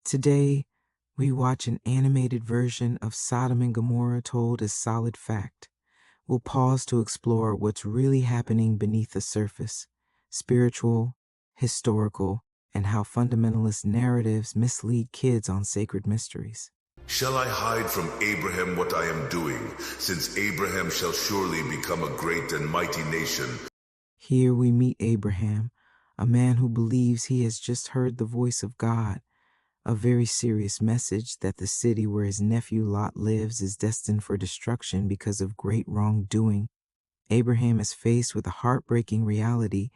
Today, we watch an animated version of Sodom and Gomorrah told as solid fact. We'll pause to explore what's really happening beneath the surface, spiritual, historical, and how fundamentalist narratives mislead kids on sacred mysteries. Shall I hide from Abraham what I am doing, since Abraham shall surely become a great and mighty nation? Here we meet Abraham, a man who believes he has just heard the voice of God, a very serious message that the city where his nephew Lot lives is destined for destruction because of great wrongdoing. Abraham is faced with a heartbreaking reality,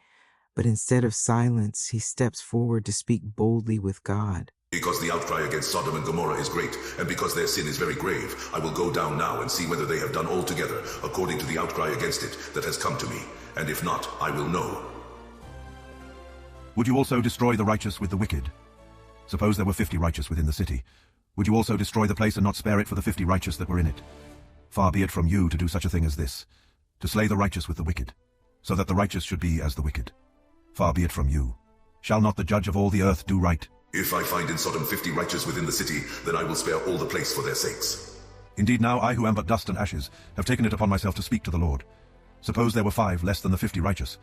but instead of silence, he steps forward to speak boldly with God. Because the outcry against Sodom and Gomorrah is great, and because their sin is very grave, I will go down now and see whether they have done altogether according to the outcry against it that has come to me, and if not, I will know. Would you also destroy the righteous with the wicked? Suppose there were 50 righteous within the city. Would you also destroy the place and not spare it for the 50 righteous that were in it? Far be it from you to do such a thing as this, to slay the righteous with the wicked, so that the righteous should be as the wicked. Far be it from you. Shall not the judge of all the earth do right? If I find in Sodom 50 righteous within the city, then I will spare all the place for their sakes. Indeed now I who am but dust and ashes have taken it upon myself to speak to the Lord. Suppose there were 5 less than the 50 righteous.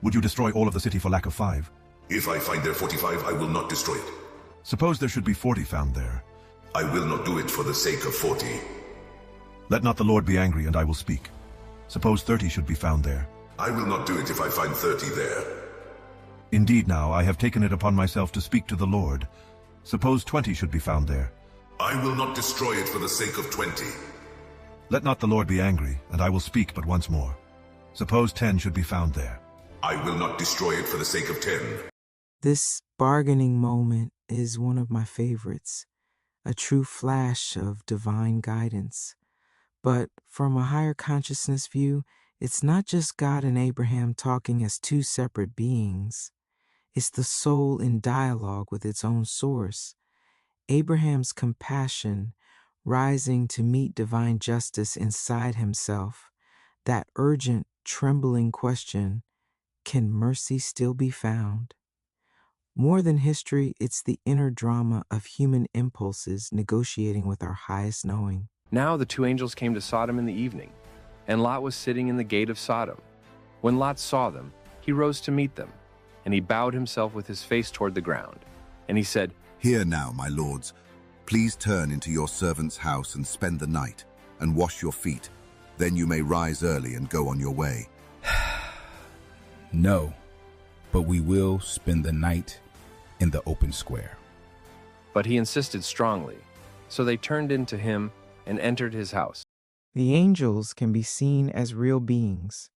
Would you destroy all of the city for lack of 5? If I find there 45, I will not destroy it. Suppose there should be 40 found there. I will not do it for the sake of 40. Let not the Lord be angry, and I will speak. Suppose 30 should be found there. I will not do it if I find 30 there. Indeed now I have taken it upon myself to speak to the Lord. Suppose 20 should be found there. I will not destroy it for the sake of 20. Let not the Lord be angry, and I will speak but once more. Suppose 10 should be found there. I will not destroy it for the sake of 10. This bargaining moment is one of my favorites, a true flash of divine guidance. But from a higher consciousness view, it's not just God and Abraham talking as two separate beings. It's the soul in dialogue with its own source. Abraham's compassion rising to meet divine justice inside himself. That urgent, trembling question, can mercy still be found? More than history, it's the inner drama of human impulses negotiating with our highest knowing. Now the 2 angels came to Sodom in the evening, and Lot was sitting in the gate of Sodom. When Lot saw them, he rose to meet them, and he bowed himself with his face toward the ground. And he said, "Here now, my lords, please turn into your servant's house and spend the night, and wash your feet. Then you may rise early and go on your way." No, but we will spend the night in the open square. But he insisted strongly. So they turned into him and entered his house. The angels can be seen as real beings,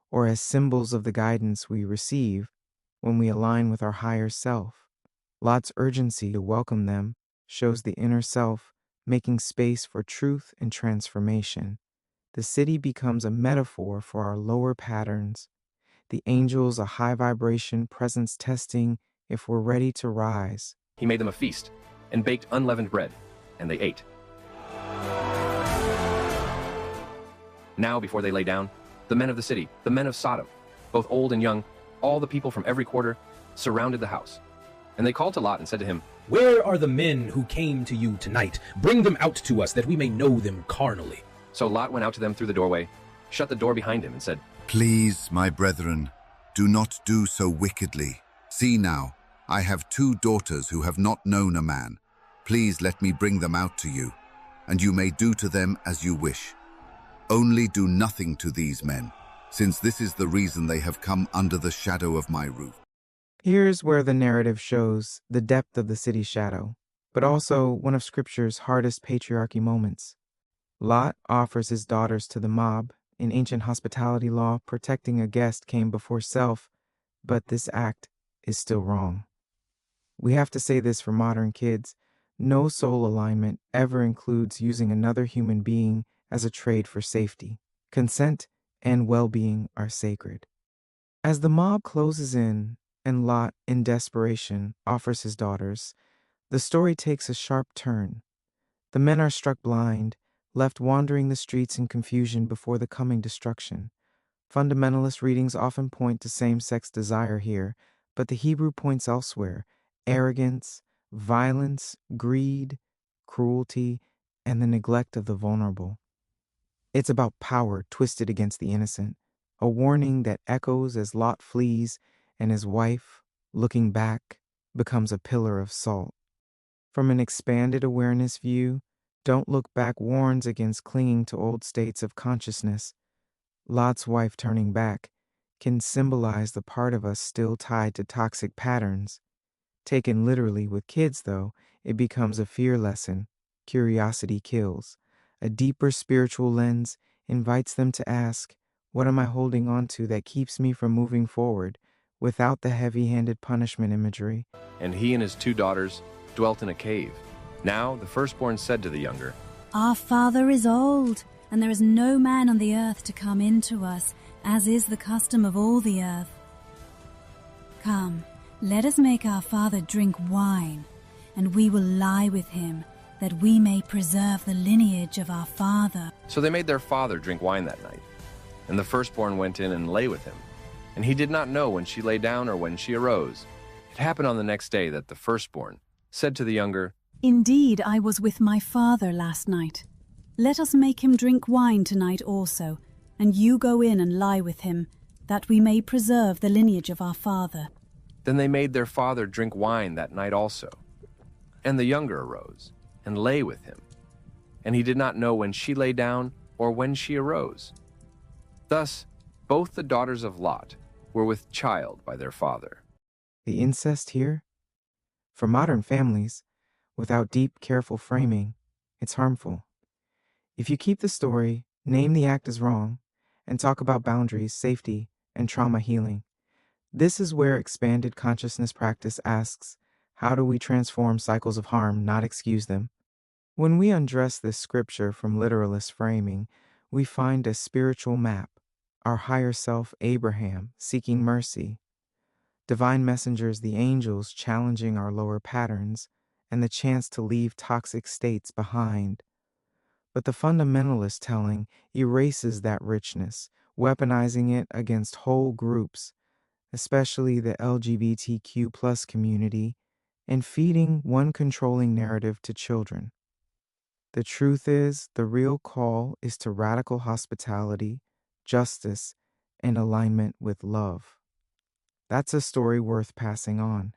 or as symbols of the guidance we receive when we align with our higher self. Lot's urgency to welcome them shows the inner self making space for truth and transformation. The city becomes a metaphor for our lower patterns. The angels a high vibration presence testing if we're ready to rise. He made them a feast and baked unleavened bread, and they ate. Now before they lay down, the men of the city, the men of Sodom, both old and young, all the people from every quarter, surrounded the house. And they called to Lot and said to him, "Where are the men who came to you tonight? Bring them out to us, that we may know them carnally." So Lot went out to them through the doorway, shut the door behind him, and said, "Please, my brethren, do not do so wickedly. See now, I have 2 daughters who have not known a man. Please let me bring them out to you, and you may do to them as you wish. Only do nothing to these men, since this is the reason they have come under the shadow of my roof." Here's where the narrative shows the depth of the city's shadow, but also one of Scripture's hardest patriarchy moments. Lot offers his daughters to the mob. In ancient hospitality law, protecting a guest came before self, but this act is still wrong. We have to say this for modern kids. No soul alignment ever includes using another human being as a trade for safety. Consent and well-being are sacred. As the mob closes in and Lot, in desperation, offers his daughters, the story takes a sharp turn. The men are struck blind, left wandering the streets in confusion before the coming destruction. Fundamentalist readings often point to same-sex desire here, but the Hebrew points elsewhere: arrogance, violence, greed, cruelty, and the neglect of the vulnerable. It's about power twisted against the innocent, a warning that echoes as Lot flees and his wife, looking back, becomes a pillar of salt. From an expanded awareness view, Don't Look Back warns against clinging to old states of consciousness. Lot's wife turning back can symbolize the part of us still tied to toxic patterns. Taken literally with kids, though, it becomes a fear lesson. Curiosity kills. A deeper spiritual lens invites them to ask, what am I holding on to that keeps me from moving forward, without the heavy-handed punishment imagery? And he and his 2 daughters dwelt in a cave. Now the firstborn said to the younger, Our father is old, and there is no man on the earth to come in to us, as is the custom of all the earth. Come, let us make our father drink wine, and we will lie with him, that we may preserve the lineage of our father. So they made their father drink wine that night. And the firstborn went in and lay with him. And he did not know when she lay down or when she arose. It happened on the next day that the firstborn said to the younger, Indeed, I was with my father last night. Let us make him drink wine tonight also, and you go in and lie with him, that we may preserve the lineage of our father. Then they made their father drink wine that night also. And the younger arose and lay with him. And he did not know when she lay down or when she arose. Thus, both the daughters of Lot were with child by their father. The incest here? For modern families, without deep, careful framing, it's harmful. If you keep the story, name the act as wrong, and talk about boundaries, safety, and trauma healing, this is where expanded consciousness practice asks, how do we transform cycles of harm, not excuse them? When we undress this scripture from literalist framing, we find a spiritual map, our higher self, Abraham, seeking mercy, divine messengers, the angels, challenging our lower patterns, and the chance to leave toxic states behind. But the fundamentalist telling erases that richness, weaponizing it against whole groups, especially the LGBTQ plus community, and feeding one controlling narrative to children. The truth is, the real call is to radical hospitality, justice, and alignment with love. That's a story worth passing on.